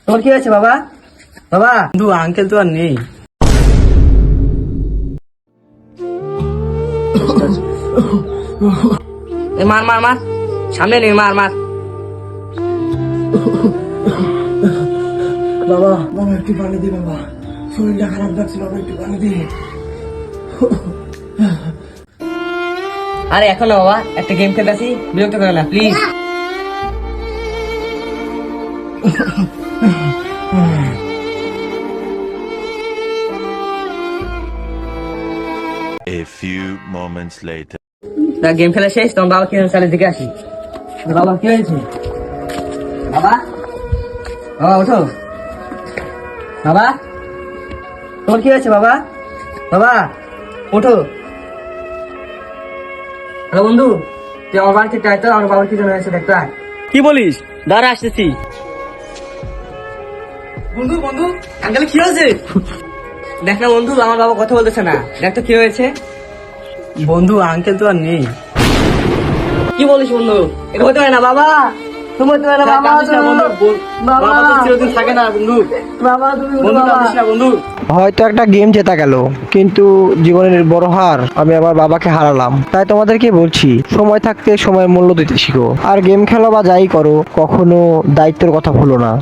তোমার কি হয়েছে বাবা? বাবা বন্ধু, আঙ্কেল তো আর নেই। মার মার মার, সামনে নেই, মার মার। বাবা বাবা একটু পানি দি বাবা, শরীরটা খারাপ লাগছে বাবা, একটু পানি দি। আরে এখন না বাবা, একটা গেম খেলতেছি, বিরক্ত করে না please. A few moments later. Game খেলা শেষ, তোমার বাবা কি সালের দিকে আসি। বাবা কি হয়েছে? বাবা বাবা ওঠো। বাবা তোমার কি হয়েছে বাবা? বাবা ওঠো। হ্যালো বন্ধু, তুই আমার বাড়িতে যাই তো, আমার বাবার কি জন্য হয়েছে দেখতে আয়। কি বলিস? দাঁড়া আসতেছি। বন্ধু বন্ধু, আঙ্কেল কি হয়েছে? দেখ না বন্ধু, আমার বাবা কথা বলতেছে না, দেখ তো কি হয়েছে। বন্ধু আঙ্কেল তো আর নেই। কি বলিস বন্ধু? এটা হতে পারে না বাবা, তুমি হতে পারে না বাবা। বাবা তো চিরদিন থাকে না বন্ধু। বাবা তুমি বন্ধু কাঁদিস না বন্ধু। হয়তো একটা গেম জেতা গেল, কিন্তু জীবনের বড় হার, আমি আমার বাবাকে হারালাম। তাই তোমাদেরকে বলছি, সময় থাকতে সময়ের মূল্য দিতে শিখো। আর গেম খেলো বা যাই করো, কখনো দায়িত্বের কথা ভুলো না।